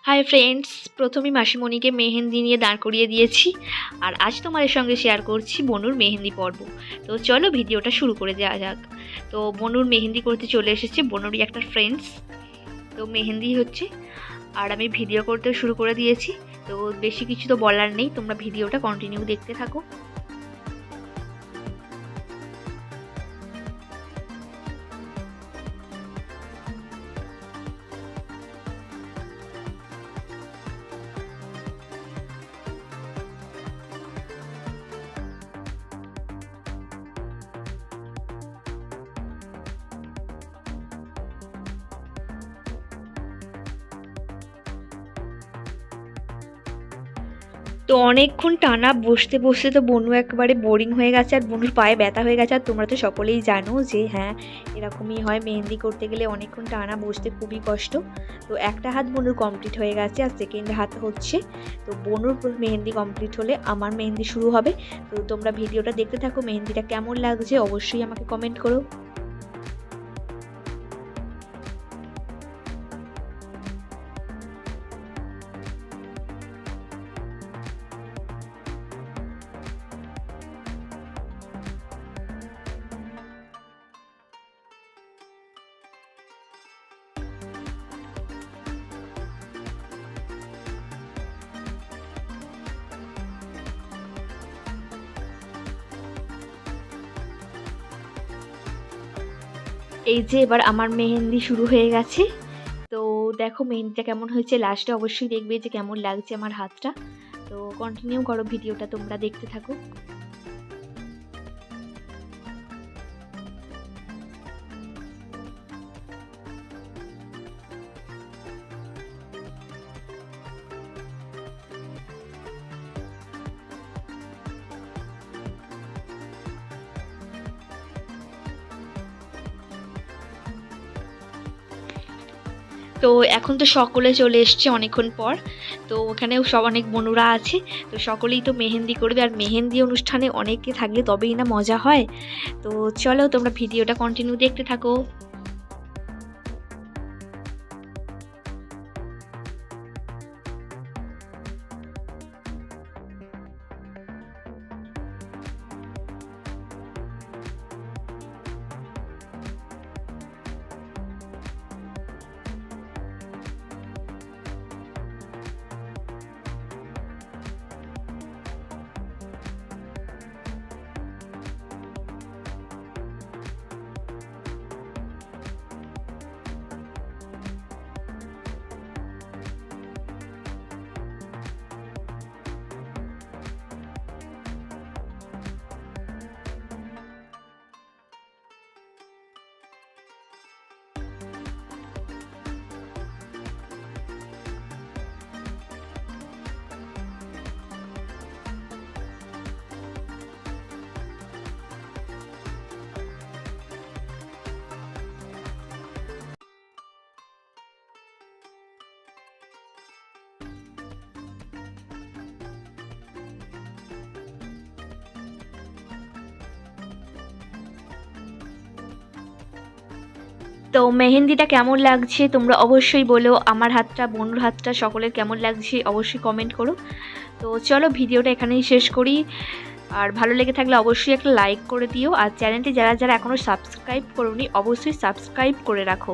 Hi friends, প্রথমেই মাসিমণিকে মেহেন্দি নিয়ে দাঁড় করিয়ে দিয়েছি। আর আজ তোমাদের সঙ্গে শেয়ার করছি বনুর মেহেন্দি পর্ব। তো চলো ভিডিওটা শুরু করে দেওয়া যাক। তো বনুর মেহেন্দি করতে চলে এসেছে বনুরই একটা ফ্রেন্ডস। তো মেহেন্দি হচ্ছে আর আমি ভিডিও করতে শুরু করে দিয়েছি। তো বেশি কিছু তো বলার নেই, তোমরা ভিডিওটা কন্টিনিউ দেখতে থাকো। তো অনেকক্ষণ টানা বসতে বসতে তো বনু একবারে বোরিং হয়ে গেছে আর বনুর পায়ে ব্যথা হয়ে গেছে। আর তোমরা তো সকলেই জানো যে হ্যাঁ, এরকমই হয়, মেহেন্দি করতে গেলে অনেকক্ষণ টানা বসতে খুবই কষ্ট। তো একটা হাত বনুর কমপ্লিট হয়ে গেছে আর সেকেন্ড হাত হচ্ছে। তো বনুর মেহেন্দি কমপ্লিট হলে আমার মেহেন্দি শুরু হবে। তো তোমরা ভিডিওটা দেখতে থাকো, মেহেন্দিটা কেমন লাগছে অবশ্যই আমাকে কমেন্ট করো। এই যে এবার আমার মেহেন্দি শুরু হয়ে গেছে। তো দেখো মেহেন্দিটা কেমন হয়েছে, লাস্টে অবশ্যই দেখবে যে কেমন লাগছে আমার হাতটা। তো কন্টিনিউ করো ভিডিওটা, তোমরা দেখতে থাকো। তো এখন তো সকলে চলে এসছে অনেকক্ষণ পর। তো ওখানেও সব অনেক বনুরা আছে। তো সকলেই তো মেহেন্দি করবে, আর মেহেন্দি অনুষ্ঠানে অনেকে থাকলে তবেই না মজা হয়। তো চলো তোমরা ভিডিওটা কন্টিনিউ দেখতে থাকো। তো মেহেন্দিটা কেমন লাগছে তোমরা অবশ্যই বলো। আমার হাতটা, বনুর হাতটা, সকলের কেমন লাগছে অবশ্যই কমেন্ট করো। তো চলো ভিডিওটা এখানেই শেষ করি। আর ভালো লেগে থাকলে অবশ্যই একটা লাইক করে দিও। আর চ্যানেলটি যারা যারা এখনও সাবস্ক্রাইব করোনি অবশ্যই সাবস্ক্রাইব করে রাখো।